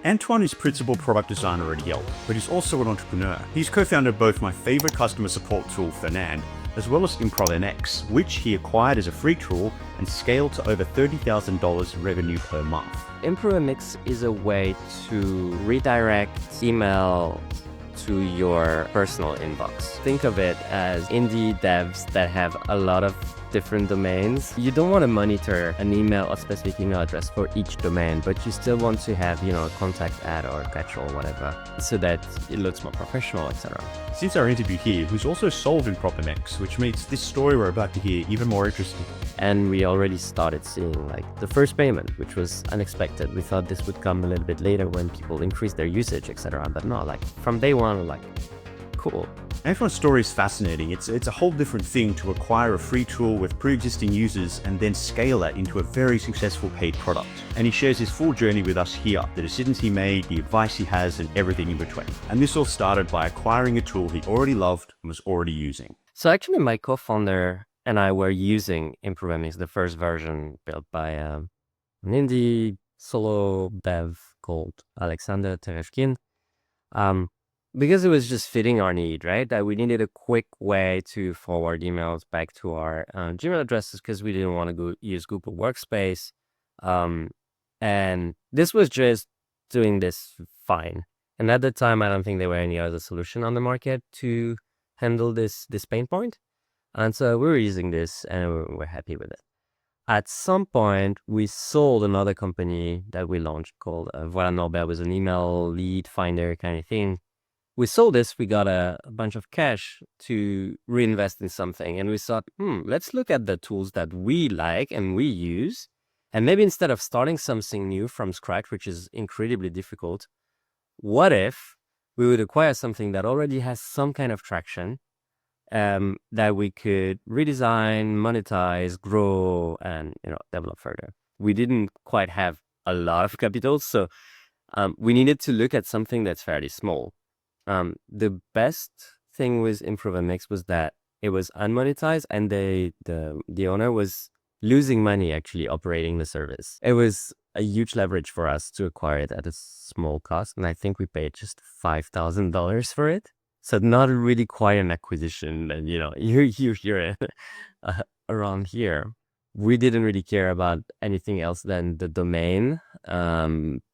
Antoine is principal product designer at Yelp, but he's also an entrepreneur. He's co-founded both my favorite customer support tool, Fernand, as well as ImprovMX, which he acquired as a free tool and scaled to over $30,000 revenue per month. ImprovMX is a way to redirect email to your personal inbox. Think of it as indie devs that have a lot of different domains. You don't want to monitor an email, a specific email address for each domain, but you still want to have, a contact ad or catch-all, whatever, so that it looks more professional, etc. Since our interview here, who's also sold ImprovMX, which makes this story we're about to hear even more interesting. And we already started seeing the first payment, which was unexpected. We thought this would come a little bit later when people increase their usage, etc. But no, from day one, cool. Antoine's story is fascinating. It's a whole different thing to acquire a free tool with pre-existing users and then scale that into a very successful paid product. And he shares his full journey with us here, the decisions he made, the advice he has, and everything in between. And this all started by acquiring a tool he already loved and was already using. So actually my co-founder and I were using ImprovMX, the first version built by an indie solo dev called Alexander Tereshkin. Because it was just fitting our need, right? That we needed a quick way to forward emails back to our Gmail addresses because we didn't want to use Google Workspace. And this was just doing this fine. And at the time, I don't think there were any other solution on the market to handle this pain point. And so we were using this and we were happy with it. At some point, we sold another company that we launched called Voilà Norbert, was an email lead finder kind of thing. We sold this, we got a bunch of cash to reinvest in something. And we thought, let's look at the tools that we like and we use. And maybe instead of starting something new from scratch, which is incredibly difficult, what if we would acquire something that already has some kind of traction, that we could redesign, monetize, grow, and develop further. We didn't quite have a lot of capital, so we needed to look at something that's fairly small. The best thing with ImprovMX was that it was unmonetized, and the owner was losing money actually operating the service. It was a huge leverage for us to acquire it at a small cost, and I think we paid just $5,000 for it. So not really quite an acquisition, and you hear it around here. We didn't really care about anything else than the domain,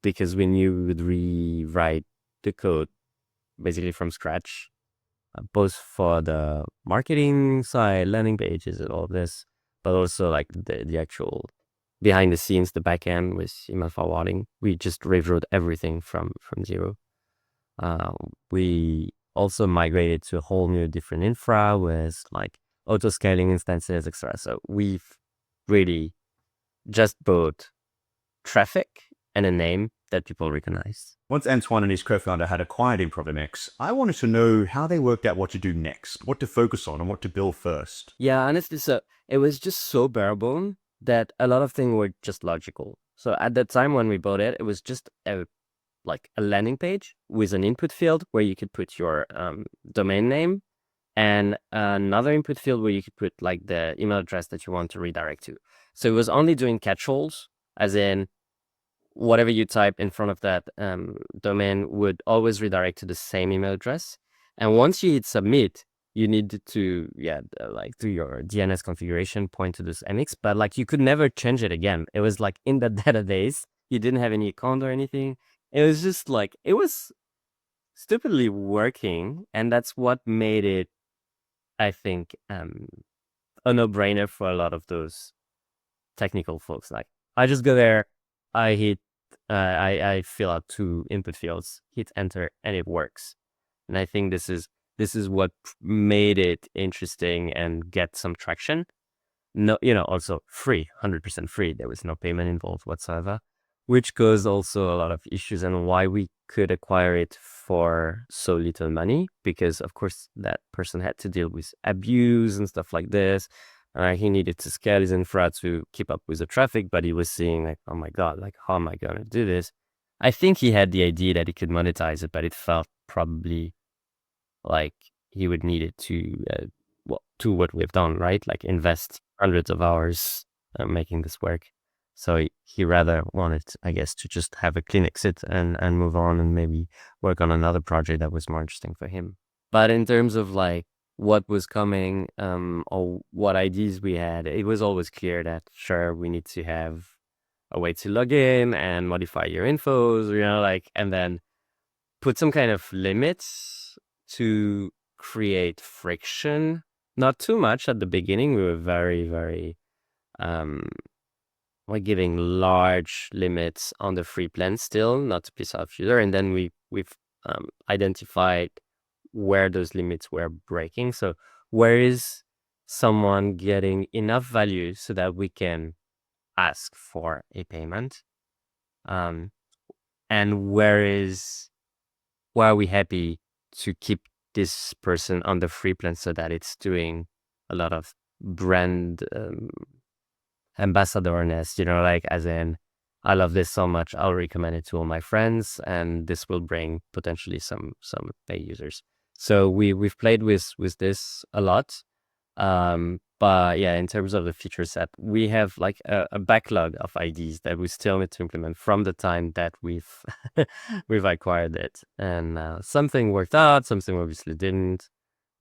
because we knew we would rewrite the code basically from scratch, both for the marketing side, landing pages, and all of this, but also the actual behind the scenes, the back end with email forwarding. We just rewrote everything from zero. We also migrated to a whole new different infra with auto scaling instances, etc. So we've really just bought traffic and a name that people recognize. Once Antoine and his co-founder had acquired ImprovMX, I wanted to know how they worked out what to do next, what to focus on, and what to build first. Yeah, honestly, so it was just so bare bone that a lot of things were just logical. So at the time when we bought it, it was just a landing page with an input field where you could put your domain name, and another input field where you could put the email address that you want to redirect to. So it was only doing catch-alls, as in whatever you type in front of that domain would always redirect to the same email address. And once you hit submit, you needed to do your DNS configuration, point to this MX, but you could never change it again. It was in the database. You didn't have any account or anything. It was just it was stupidly working, and that's what made it, I think, a no-brainer for a lot of those technical folks. I just go there, I hit, I fill out 2 input fields, hit enter, and it works. And I think this is what made it interesting and get some traction. No, also free, 100% free. There was no payment involved whatsoever, which caused also a lot of issues, and why we could acquire it for so little money, because of course that person had to deal with abuse and stuff like this. He needed to scale his infra to keep up with the traffic, but he was seeing oh my God, how am I going to do this? I think he had the idea that he could monetize it, but it felt probably he would need it to do what we've done, right? Invest hundreds of hours making this work. So he rather wanted, I guess, to just have a clean exit and move on and maybe work on another project that was more interesting for him. But in terms of like what was coming, or what ideas we had, it was always clear that sure, we need to have a way to log in and modify your infos, like, and then put some kind of limits to create friction. Not too much at the beginning. We were very, very, um, we're giving large limits on the free plan still, not to piss off user. And then we've identified where those limits were breaking. So where is someone getting enough value so that we can ask for a payment? And where are we happy to keep this person on the free plan so that it's doing a lot of brand ambassadorness, like as in, I love this so much, I'll recommend it to all my friends, and this will bring potentially some pay users. So we've played with this a lot. But yeah, in terms of the feature set, we have like a backlog of ideas that we still need to implement from the time that we've we've acquired it. And something worked out, something obviously didn't.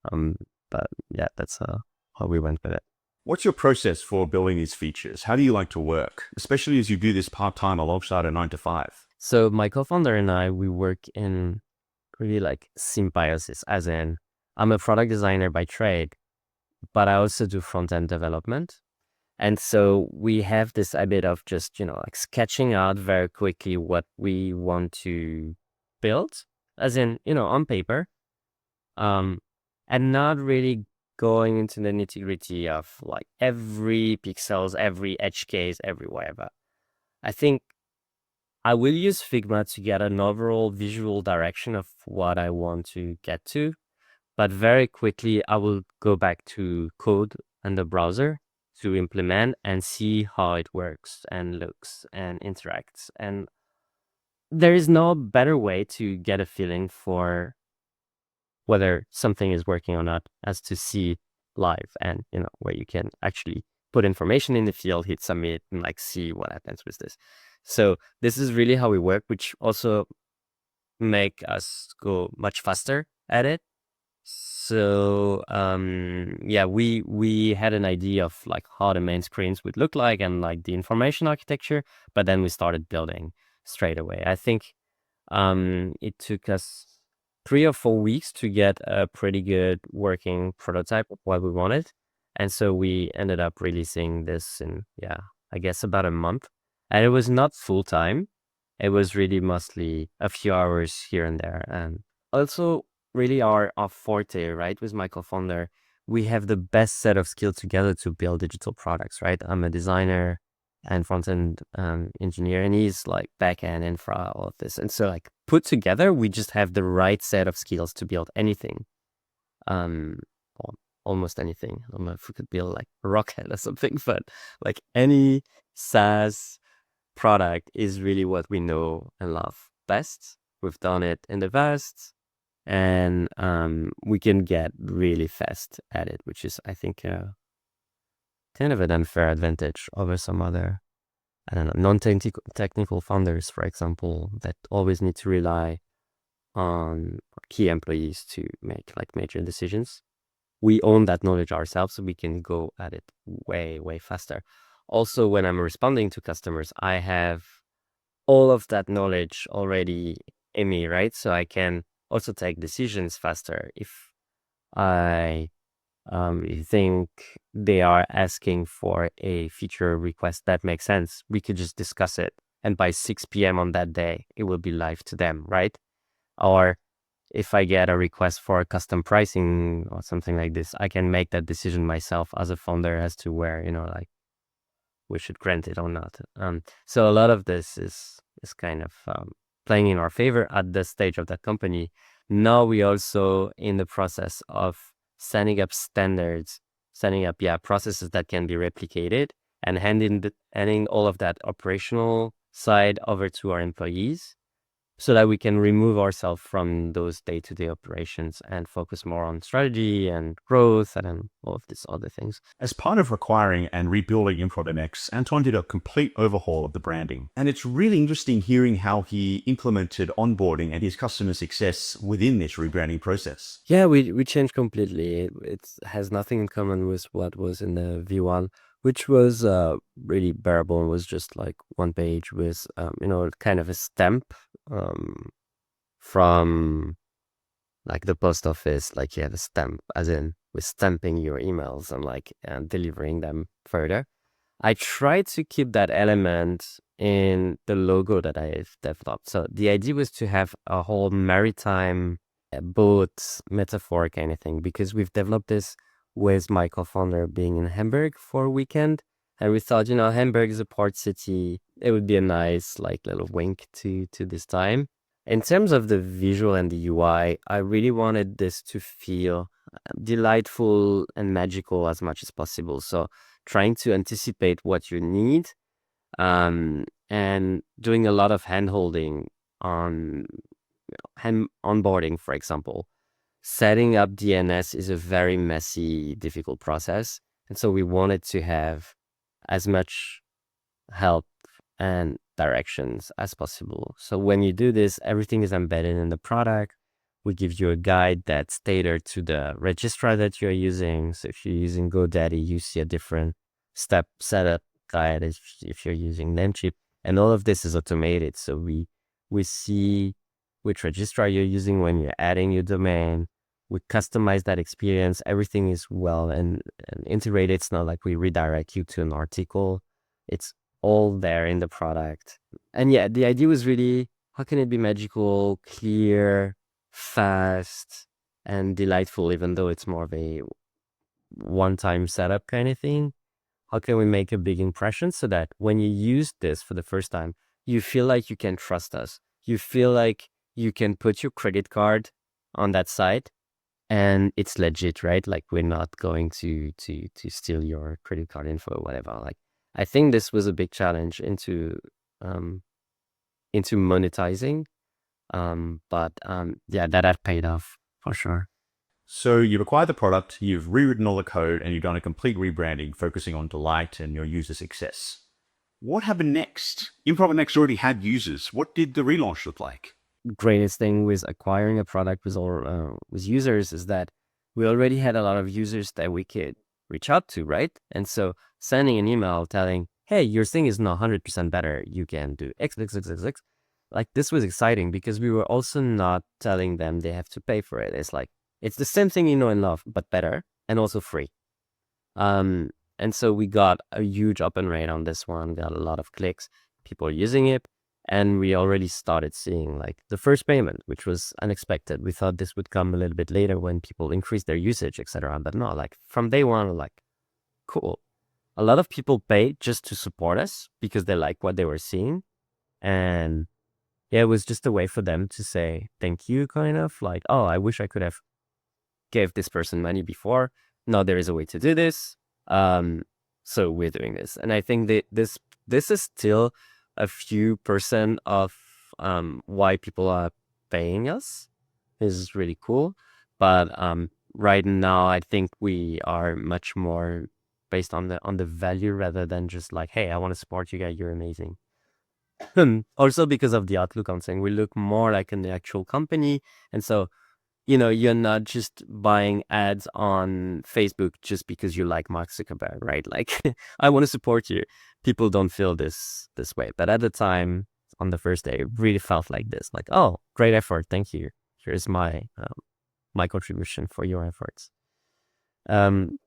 But yeah, that's how we went with it. What's your process for building these features? How do you like to work, especially as you do this part-time alongside a 9 to 5? So my co-founder and I, we work in really like symbiosis, as in I'm a product designer by trade, but I also do front-end development. And so we have this habit of just, like sketching out very quickly what we want to build, as in, on paper, and not really going into the nitty-gritty of like every pixels, every edge case, every whatever. I think I will use Figma to get an overall visual direction of what I want to get to, but very quickly I will go back to code and the browser to implement and see how it works and looks and interacts. And there is no better way to get a feeling for whether something is working or not as to see live, and where you can actually put information in the field, hit submit, and like see what happens with this. So this is really how we work, which also make us go much faster at it. So yeah, we had an idea of like how the main screens would look like and like the information architecture, but then we started building straight away. I think it took us 3 or 4 weeks to get a pretty good working prototype of what we wanted. And so we ended up releasing this in, yeah, I guess about a month. And it was not full time. It was really mostly a few hours here and there. And also really our forte, right? With my co-founder, we have the best set of skills together to build digital products, right? I'm a designer and front-end engineer, and he's like back-end infra, all of this. And so like put together, we just have the right set of skills to build anything. Almost anything. I don't know if we could build like a rocket or something, but like any SaaS product is really what we know and love best. We've done it in the past, and we can get really fast at it, which is, I think, kind of an unfair advantage over some other, I don't know, non-technical founders, for example, that always need to rely on key employees to make like major decisions. We own that knowledge ourselves, so we can go at it way, way faster. Also, when I'm responding to customers, I have all of that knowledge already in me, right? So I can also take decisions faster. If I think they are asking for a feature request that makes sense, we could just discuss it. And by 6 p.m. on that day, it will be live to them, right? Or if I get a request for custom pricing or something like this, I can make that decision myself as a founder as to where, like we should grant it or not. So a lot of this is kind of playing in our favor at this stage of the company. Now we also in the process of setting up standards, setting up processes that can be replicated, and handing all of that operational side over to our employees. so that we can remove ourselves from those day-to-day operations and focus more on strategy and growth and then all of these other things. As part of acquiring and rebuilding ImprovMX, Anton did a complete overhaul of the branding. And it's really interesting hearing how he implemented onboarding and his customer success within this rebranding process. Yeah, we changed completely. It has nothing in common with what was in the V1, which was really bearable and was just like one page with, kind of a stamp from like the post office, like you had a stamp, as in with stamping your emails and delivering them further. I tried to keep that element in the logo that I've developed. So the idea was to have a whole maritime boat metaphor kind of thing, because we've developed this with my co-founder being in Hamburg for a weekend. And we thought, Hamburg is a port city. It would be a nice like little wink to this time. In terms of the visual and the UI, I really wanted this to feel delightful and magical as much as possible. So trying to anticipate what you need, and doing a lot of hand-holding on onboarding, for example. Setting up DNS is a very messy, difficult process. And so we wanted to have as much help and directions as possible. So when you do this, everything is embedded in the product. We give you a guide that's tailored to the registrar that you're using. So if you're using GoDaddy, you see a different step setup guide if you're using Namecheap. And all of this is automated. So we see which registrar you're using when you're adding your domain. We customize that experience. Everything is well and integrated. It's not like we redirect you to an article. It's all there in the product. And yeah, the idea was really, how can it be magical, clear, fast, and delightful, even though it's more of a one-time setup kind of thing? How can we make a big impression so that when you use this for the first time, you feel like you can trust us? You feel like you can put your credit card on that site and it's legit, right? Like we're not going to steal your credit card info or whatever. Like I think this was a big challenge into monetizing. But yeah, that had paid off for sure. So you've acquired the product, you've rewritten all the code, and you've done a complete rebranding, focusing on delight and your user success. What happened next? ImprovMX already had users. What did the relaunch look like? Greatest thing with acquiring a product with users is that we already had a lot of users that we could reach out to, right? And so sending an email telling, hey, your thing is not 100% better. You can do X, X, X, X, X. Like this was exciting because we were also not telling them they have to pay for it. It's like, it's the same thing you know and love, but better and also free. And so we got a huge open rate on this one, got a lot of clicks, people using it. And we already started seeing like the first payment, which was unexpected. We thought this would come a little bit later when people increase their usage, etc. But no, like from day one, like, cool. A lot of people paid just to support us because they like what they were seeing. And yeah, it was just a way for them to say thank you, kind of like, oh, I wish I could have gave this person money before. Now there is a way to do this. So we're doing this. And I think that this is still a few percent of why people are paying us. This is really cool. But right now, I think we are much more based on the value rather than just like, hey, I want to support you guys. You're amazing. Also because of the outlook on saying we look more like an actual company. And so, you're not just buying ads on Facebook just because you like Mark Zuckerberg, right? Like, I want to support you. People don't feel this way. But at the time, on the first day, it really felt like this. Like, oh, great effort. Thank you. Here's my contribution for your efforts.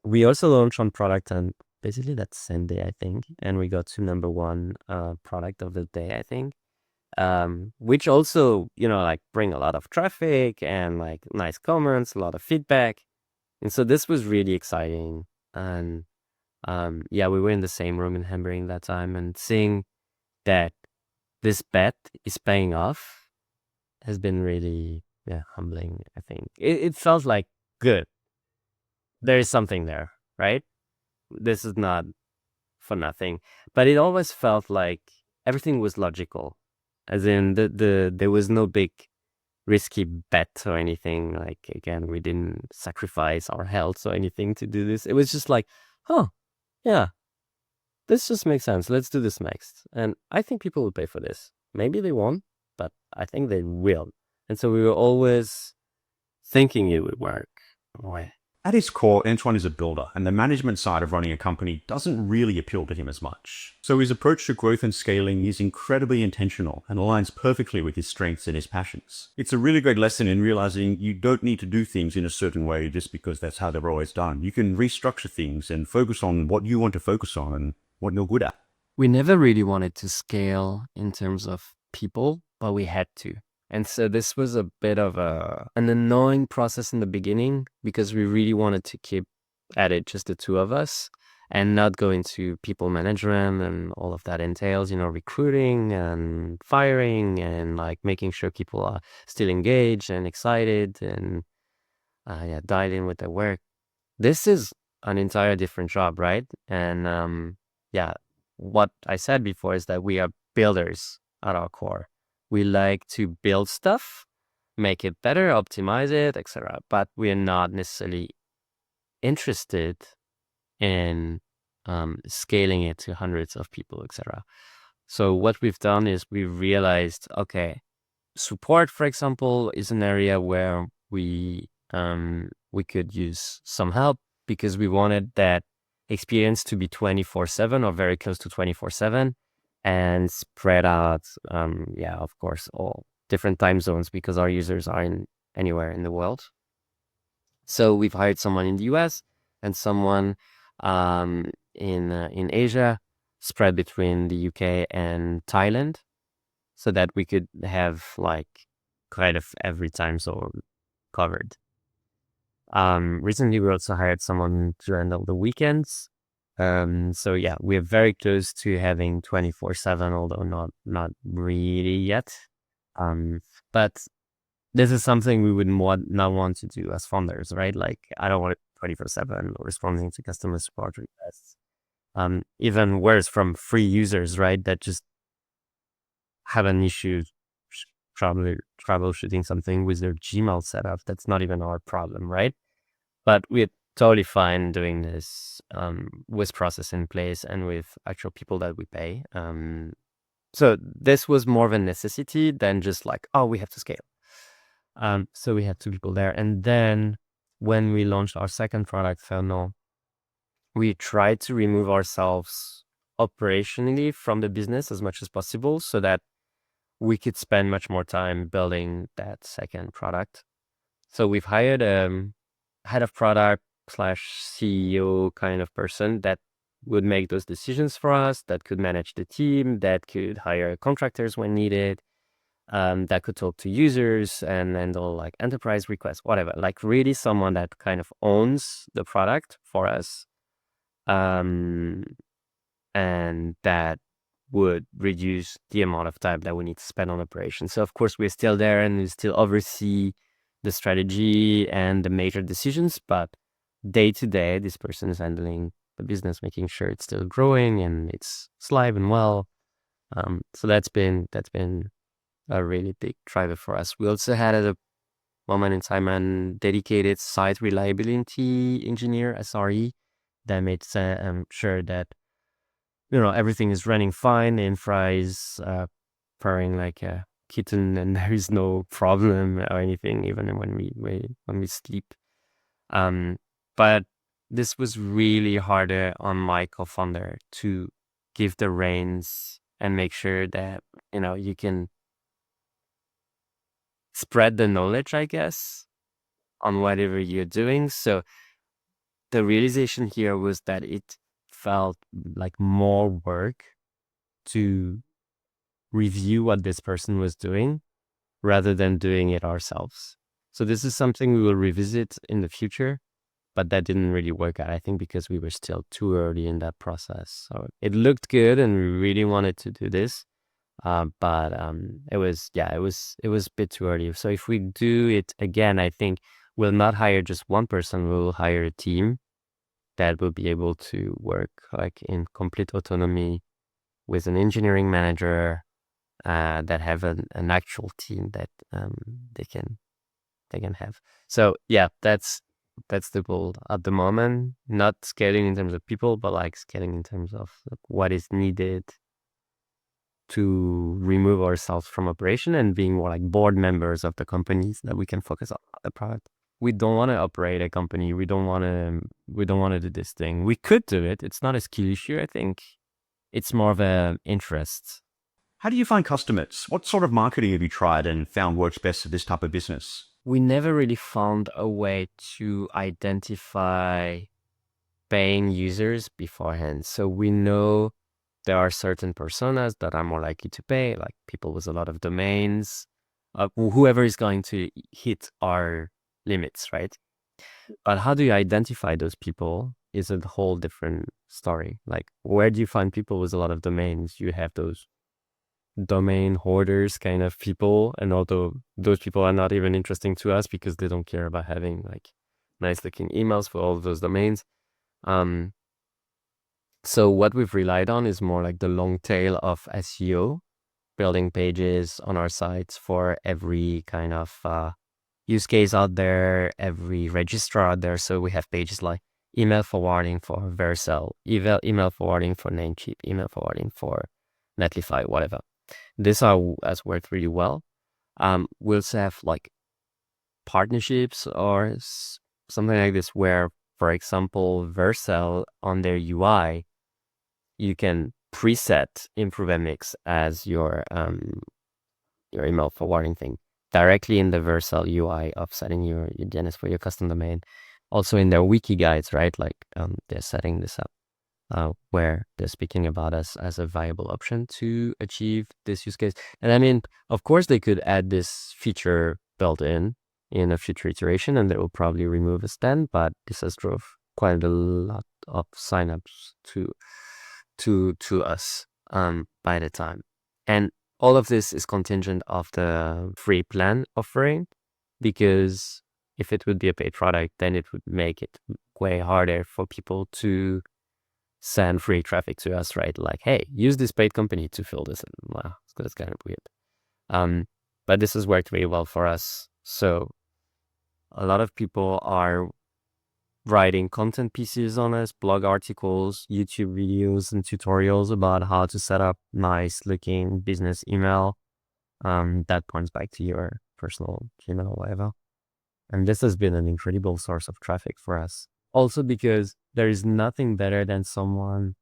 We also launched on product and basically that same day, I think. And we got to number one product of the day, I think. Which also, like bring a lot of traffic and like nice comments, a lot of feedback. And so this was really exciting. And yeah, we were in the same room in Hamburg that time and seeing that this bet is paying off has been really, humbling, I think. It felt like good. There is something there, right? This is not for nothing. But it always felt like everything was logical. As in there was no big risky bet or anything. Like, again, we didn't sacrifice our health or anything to do this. It was just like, oh, yeah, this just makes sense. Let's do this next. And I think people will pay for this. Maybe they won't, but I think they will. And so we were always thinking it would work. Boy. At his core, Antoine is a builder, and the management side of running a company doesn't really appeal to him as much. So his approach to growth and scaling is incredibly intentional and aligns perfectly with his strengths and his passions. It's a really great lesson in realizing you don't need to do things in a certain way just because that's how they're always done. You can restructure things and focus on what you want to focus on and what you're good at. We never really wanted to scale in terms of people, but we had to. And so this was a bit of an annoying process in the beginning because we really wanted to keep at it just the two of us and not go into people management and all of that entails, recruiting and firing and like making sure people are still engaged and excited and dialed in with their work. This is an entire different job, right? And what I said before is that we are builders at our core. We like to build stuff, make it better, optimize it, etc. But we are not necessarily interested in scaling it to hundreds of people, etc. So what we've done is we realized, okay, support, for example, is an area where we could use some help because we wanted that experience to be 24/7 or very close to 24/7 and spread out, of course, all different time zones because our users are in anywhere in the world. So we've hired someone in the US and someone in Asia, spread between the UK and Thailand, so that we could have like kind of every time zone covered. Recently, we also hired someone to handle the weekends. So yeah, we're very close to having 24/7, although not really yet. But this is something we would not want to do as founders, right? Like, I don't want it 24/7 responding to customer support requests. Even worse from free users, right? That just have an issue troubleshooting something with their Gmail setup. That's not even our problem, right? But we're totally fine doing this with process in place and with actual people that we pay. So this was more of a necessity than just like, oh, we have to scale. So we had two people there. And then when we launched our second product, Ferno, we tried to remove ourselves operationally from the business as much as possible so that we could spend much more time building that second product. So we've hired a head of product / CEO kind of person that would make those decisions for us, that could manage the team, that could hire contractors when needed, that could talk to users and handle like enterprise requests, whatever. Like really someone that kind of owns the product for us, and that would reduce the amount of time that we need to spend on operations. So of course we're still there and we still oversee the strategy and the major decisions, but day to day, this person is handling the business, making sure it's still growing and it's alive and well. So that's been a really big driver for us. We also had at a moment in time a dedicated site reliability engineer, SRE, that made sure that everything is running fine. The infra is purring like a kitten, and there is no problem or anything, even when we sleep. But this was really harder on my co-founder to give the reins and make sure that you can spread the knowledge, I guess, on whatever you're doing. So the realization here was that it felt like more work to review what this person was doing rather than doing it ourselves. So this is something we will revisit in the future, but that didn't really work out, I think, because we were still too early in that process. So it looked good and we really wanted to do this. But it was a bit too early. So if we do it again, I think we'll not hire just one person, we'll hire a team that will be able to work like in complete autonomy with an engineering manager that have an actual team that they can have. So yeah, that's the goal at the moment. Not scaling in terms of people, but like scaling in terms of like, what is needed to remove ourselves from operation and being more like board members of the companies that we can focus on the product. We don't want to operate a company. We don't want to do this thing. We could do it. It's not a skill issue, I think. It's more of an interest. How do you find customers? What sort of marketing have you tried and found works best for this type of business? We never really found a way to identify paying users beforehand. So we know there are certain personas that are more likely to pay, like people with a lot of domains, whoever is going to hit our limits, right? But how do you identify those people is a whole different story. Like, where do you find people with a lot of domains? You have those domain hoarders kind of people, and although those people are not even interesting to us because they don't care about having like nice looking emails for all of those domains. So what we've relied on is more like the long tail of SEO, building pages on our sites for every kind of use case out there, every registrar out there. So we have pages like email forwarding for Vercel, email forwarding for Namecheap, email forwarding for Netlify, whatever. This has worked really well. We'll also have like partnerships or something like this where, for example, Vercel on their UI, you can preset ImprovMX as your email forwarding thing directly in the Vercel UI of setting your DNS for your custom domain. Also in their wiki guides, right? Like they're setting this up where they're speaking about us as a viable option to achieve this use case. And I mean, of course, they could add this feature built in a future iteration, and they will probably remove a stand. But this has drove quite a lot of signups to us by the time. And all of this is contingent of the free plan offering, because if it would be a paid product, then it would make it way harder for people to send free traffic to us, right? Like, hey, use this paid company to fill this. Wow, that's kind of weird. But this has worked very well for us. So a lot of people are writing content pieces on us, blog articles, YouTube videos, and tutorials about how to set up nice looking business email that points back to your personal Gmail or whatever. And this has been an incredible source of traffic for us. Also because there is nothing better than someone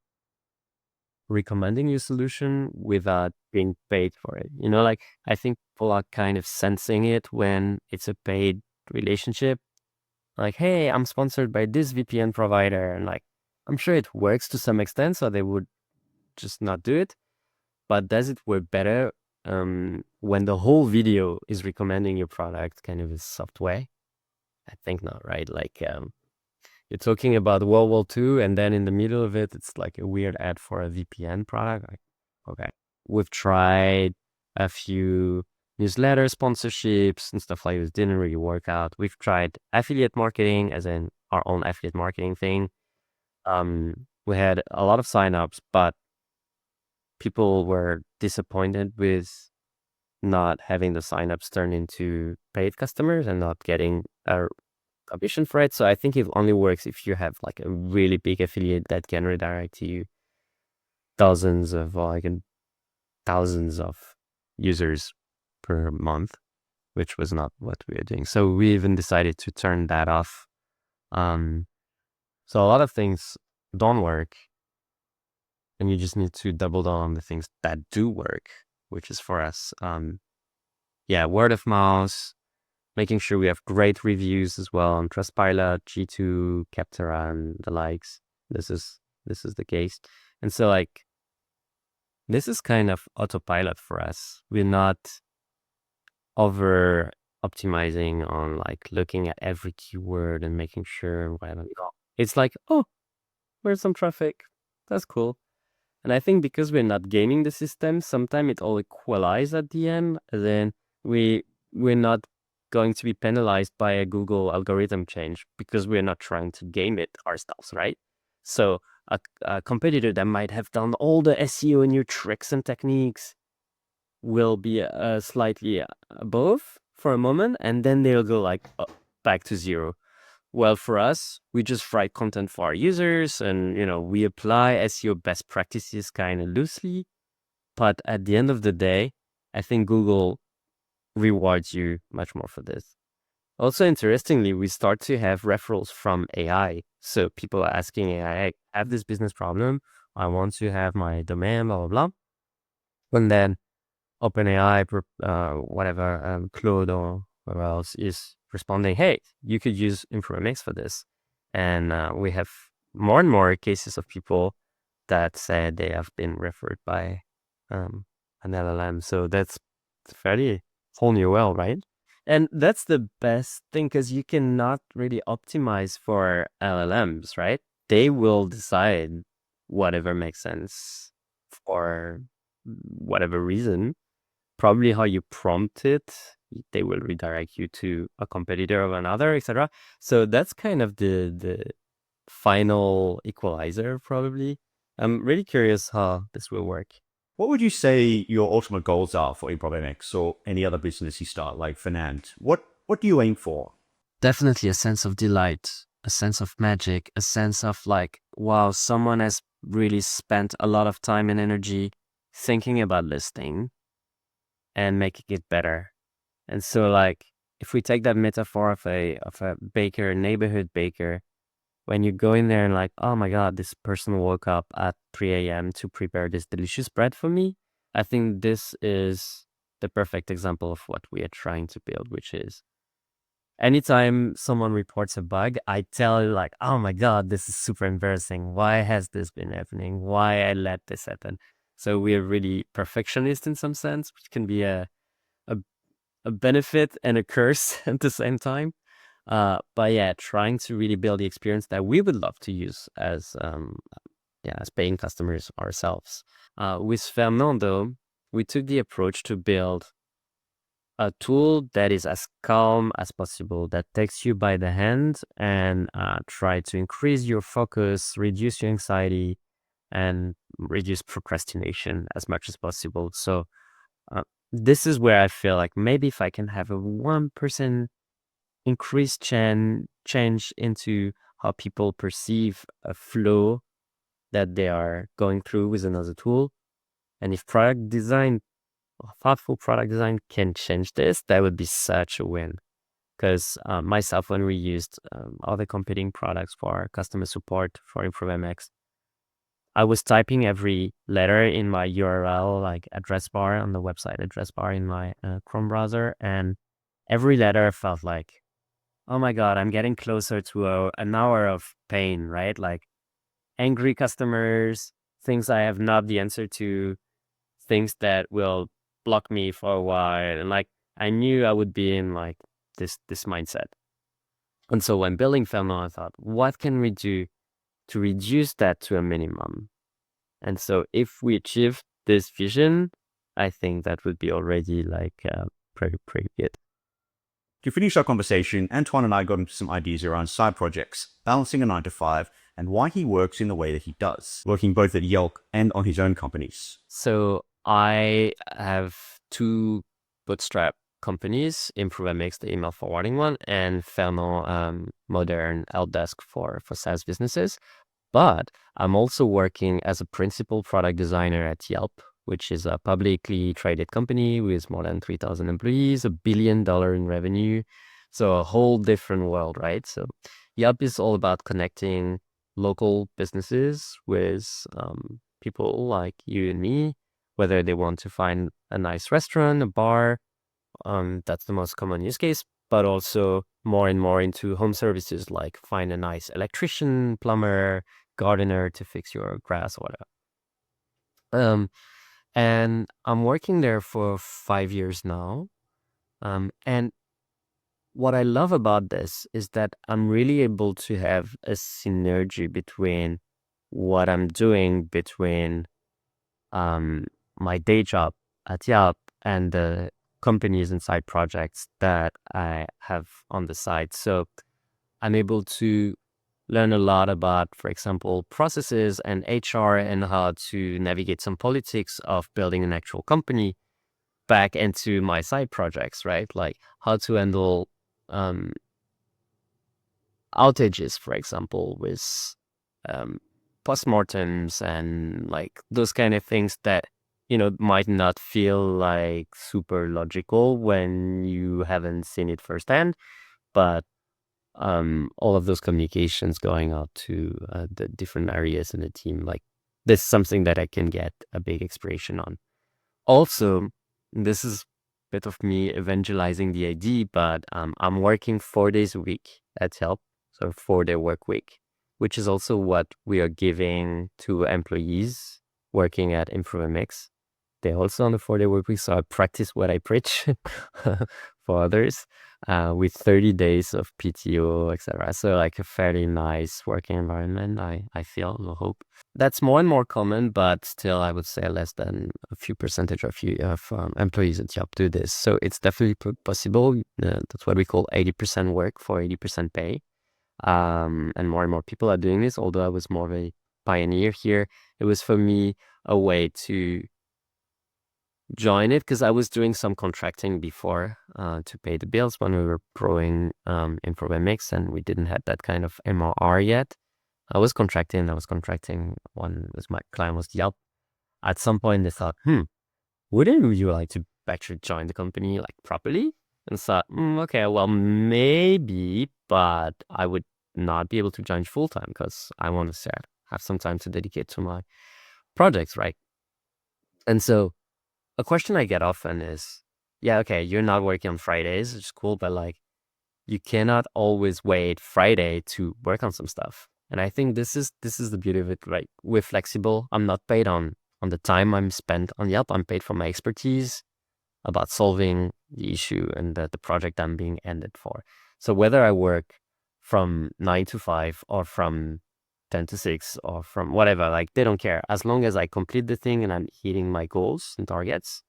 recommending your solution without being paid for it. You know, like I think people are kind of sensing it when it's a paid relationship. Like, hey, I'm sponsored by this VPN provider. And like, I'm sure it works to some extent, so they would just not do it. But does it work better when the whole video is recommending your product kind of a soft way? I think not, right? Like, you're talking about World War II, and then in the middle of it, it's like a weird ad for a VPN product. Like, okay, we've tried a few newsletter sponsorships and stuff like this. Didn't really work out. We've tried affiliate marketing, as in our own affiliate marketing thing. We had a lot of signups, but people were disappointed with not having the signups turn into paid customers and not getting a commission for it. So I think it only works if you have like a really big affiliate that can redirect you thousands of users per month, which was not what we were doing. So we even decided to turn that off. So a lot of things don't work, and you just need to double down on the things that do work, which is for us, word of mouth, making sure we have great reviews as well on Trustpilot, G2, Capterra, and the likes. This is the case. And so like, this is kind of autopilot for us. We're not over optimizing on like looking at every keyword and making sure whatever. It's like, oh, where's some traffic? That's cool. And I think because we're not gaming the system, sometimes it all equalizes at the end. And then we're not going to be penalized by a Google algorithm change because we're not trying to game it ourselves, right? So a competitor that might have done all the SEO and new tricks and techniques will be slightly above for a moment, and then they'll go like back to zero. Well, for us, we just write content for our users, and we apply SEO best practices kind of loosely. But at the end of the day, I think Google rewards you much more for this. Also, interestingly, we start to have referrals from AI. So people are asking AI, "Hey, I have this business problem. I want to have my domain, blah, blah, blah." And then OpenAI, whatever, Claude or whoever else is responding, "Hey, you could use ImprovMX for this." And we have more and more cases of people that said they have been referred by an LLM. So that's fairly whole new world, right? And that's the best thing because you cannot really optimize for LLMs, right? They will decide whatever makes sense for whatever reason. Probably how you prompt it, they will redirect you to a competitor of another, etc. So that's kind of the final equalizer, probably. I'm really curious how this will work. What would you say your ultimate goals are for ImprovMX or any other business you start, like Fernand? What do you aim for? Definitely a sense of delight, a sense of magic, a sense of like, wow, someone has really spent a lot of time and energy thinking about listing and making it better. And so like, if we take that metaphor of a baker, neighborhood baker, when you go in there and like, oh my God, this person woke up at 3 a.m. to prepare this delicious bread for me. I think this is the perfect example of what we are trying to build, which is anytime someone reports a bug, I tell you like, oh my God, this is super embarrassing. Why has this been happening? Why I let this happen? So we're really perfectionist in some sense, which can be a benefit and a curse at the same time. But yeah, trying to really build the experience that we would love to use as paying customers ourselves. With Fernando, we took the approach to build a tool that is as calm as possible, that takes you by the hand and try to increase your focus, reduce your anxiety, and reduce procrastination as much as possible. So this is where I feel like maybe if I can have a 1% increased change into how people perceive a flow that they are going through with another tool, and if product design, thoughtful product design can change this, that would be such a win. Because myself, when we used other competing products for customer support for ImprovMX, I was typing every letter in my URL, like address bar on the website address bar in my Chrome browser, and every letter felt like, oh my God, I'm getting closer to an hour of pain, right? Like angry customers, things I have not the answer to, things that will block me for a while. And like, I knew I would be in like this mindset. And so when building Felno, I thought, what can we do to reduce that to a minimum? And so if we achieve this vision, I think that would be already like pretty good. To finish our conversation, Antoine and I got into some ideas around side projects, balancing a 9 to 5, and why he works in the way that he does, working both at Yelp and on his own companies. So I have two bootstrap companies, ImprovMX, the email forwarding one, and Ferno, modern help desk for SaaS businesses. But I'm also working as a principal product designer at Yelp, which is a publicly traded company with more than 3,000 employees, $1 billion in revenue. So a whole different world, right? So Yelp is all about connecting local businesses with people like you and me, whether they want to find a nice restaurant, a bar. That's the most common use case, but also more and more into home services, like find a nice electrician, plumber, gardener to fix your grass or whatever. And I'm working there for 5 years now. And what I love about this is that I'm really able to have a synergy between what I'm doing between my day job at Yelp and the companies and side projects that I have on the side. So I'm able to learn a lot about, for example, processes and HR and how to navigate some politics of building an actual company. back into my side projects, right? Like how to handle outages, for example, with um, postmortems and like those kind of things that, might not feel like super logical when you haven't seen it firsthand. But all of those communications going out to the different areas in the team, like this is something that I can get a big inspiration on. Also, this is a bit of me evangelizing the idea, but I'm working 4 days a week at Help, so 4-day work week, which is also what we are giving to employees working at ImprovMX. They're also on the 4-day work week, so I practice what I preach for others with 30 days of PTO, etc. So like a fairly nice working environment, I feel, I hope. That's more and more common, but still, I would say less than a few percentage of employees at Yelp do this. So it's definitely possible. That's what we call 80% work for 80% pay. And more people are doing this, although I was more of a pioneer here. It was for me a way to join it because I was doing some contracting before to pay the bills when we were growing ImprovMX, and we didn't have that kind of MRR yet. I was contracting one with my client was Yelp. At some point they thought, wouldn't you like to actually join the company like properly? And thought, okay, well maybe, but I would not be able to join full time because I want to have some time to dedicate to my projects, right? And so a question I get often is, yeah, okay, you're not working on Fridays, which is cool, but like you cannot always wait Friday to work on some stuff. And I think this is the beauty of it, right? We're flexible. I'm not paid on the time I'm spent on Yelp. I'm paid for my expertise about solving the issue and the project I'm being ended for. So whether I work from 9 to 5 or from 10 to 6 or from whatever, like they don't care. As long as I complete the thing and I'm hitting my goals and targets,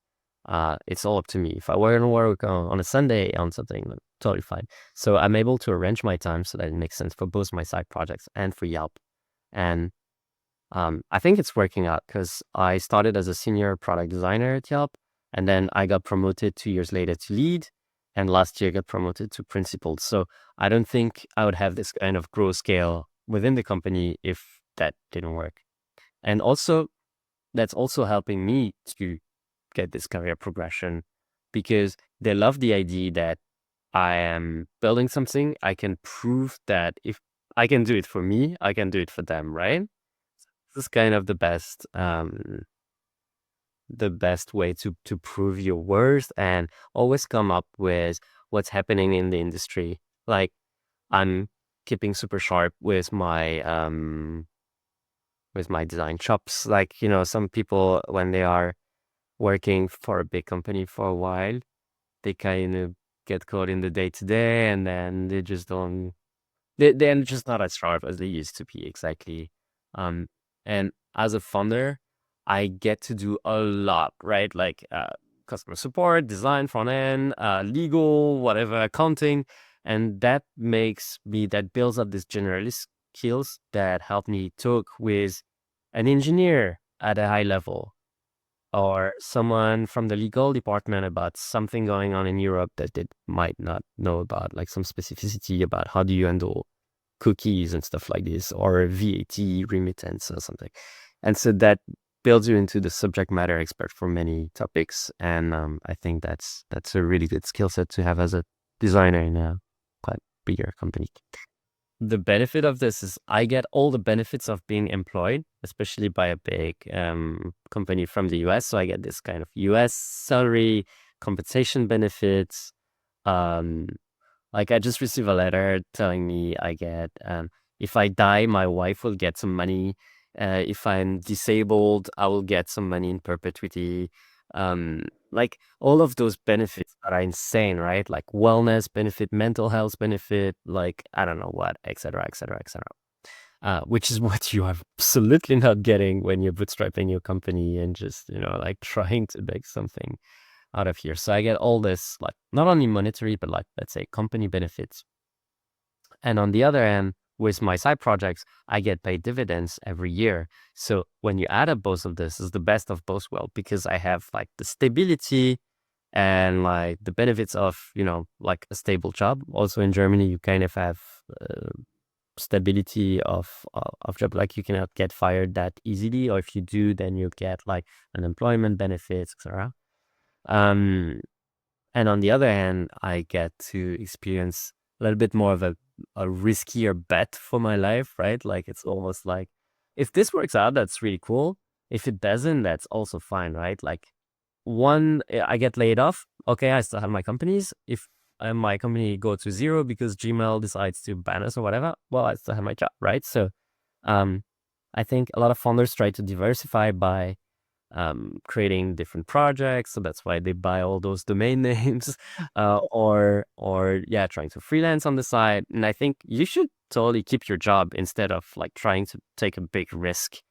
it's all up to me. If I want to work on a Sunday on something, like, totally fine. So I'm able to arrange my time so that it makes sense for both my side projects and for Yelp. And I think it's working out because I started as a senior product designer at Yelp, and then I got promoted 2 years later to lead, and last year got promoted to principal. So I don't think I would have this kind of growth scale within the company if that didn't work. And also, that's also helping me to get this career progression because they love the idea that I am building something. I can prove that if I can do it for me, I can do it for them, right? This is kind of the best way to prove your worth and always come up with what's happening in the industry. Like I'm keeping super sharp with my design chops. Like, some people when they are working for a big company for a while, they kind of get caught in the day to day and then they just don't they're just not as sharp as they used to be. Exactly. And as a founder, I get to do a lot, right? Like customer support, design, front end, legal, whatever, accounting. And that builds up this generalist skills that help me talk with an engineer at a high level or someone from the legal department about something going on in Europe that they might not know about, like some specificity about how do you handle cookies and stuff like this, or VAT remittance or something. And so that builds you into the subject matter expert for many topics. And I think that's a really good skill set to have as a designer in a quite bigger company. The benefit of this is I get all the benefits of being employed, especially by a big company from the US. So I get this kind of US salary, compensation benefits. Like I just received a letter telling me I get, if I die, my wife will get some money. If I'm disabled, I will get some money in perpetuity. Like all of those benefits are insane, right? Like wellness benefit, mental health benefit, like I don't know what, etc., etc., etc. Which is what you are absolutely not getting when you're bootstrapping your company and just, like trying to make something out of here. So I get all this, like not only monetary, but like, let's say company benefits. And on the other hand, with my side projects, I get paid dividends every year. So when you add up both of this, is the best of both worlds because I have like the stability and like the benefits of, like a stable job. Also in Germany, you kind of have stability of job, like you cannot get fired that easily, or if you do, then you get like unemployment benefits, etc. And on the other hand, I get to experience a little bit more of a riskier bet for my life, right? Like it's almost like, if this works out, that's really cool. If it doesn't, that's also fine, right? Like I get laid off. Okay, I still have my companies. If my company go to zero because Gmail decides to ban us or whatever, well, I still have my job, right? So um, I think a lot of founders try to diversify by creating different projects. So that's why they buy all those domain names, or yeah, trying to freelance on the side. And I think you should totally keep your job instead of like trying to take a big risk,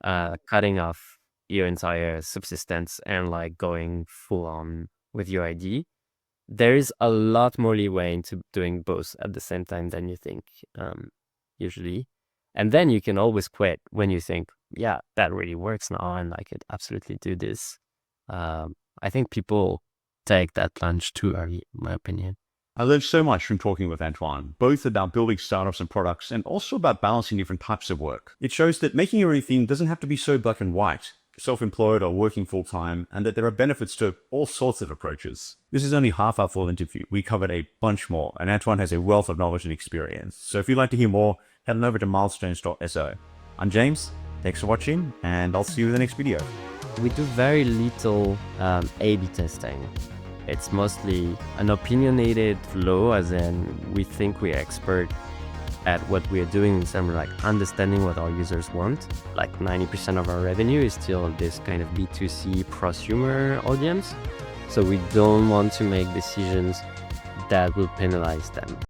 cutting off your entire subsistence and like going full on with your idea. There is a lot more leeway into doing both at the same time than you think, usually. And then you can always quit when you think, yeah, that really works now and I could absolutely do this. I think people take that plunge too early, in my opinion. I learned so much from talking with Antoine, both about building startups and products and also about balancing different types of work. It shows that making your own thing doesn't have to be so black and white, self-employed or working full-time, and that there are benefits to all sorts of approaches. This is only half our full interview. We covered a bunch more, and Antoine has a wealth of knowledge and experience. So if you'd like to hear more, head on over to milestones.so. I'm James, thanks for watching, and I'll see you in the next video. We do very little A/B testing. It's mostly an opinionated flow, as in we think we're expert at what we're doing in terms of like understanding what our users want. Like 90% of our revenue is still this kind of B2C prosumer audience. So we don't want to make decisions that will penalize them.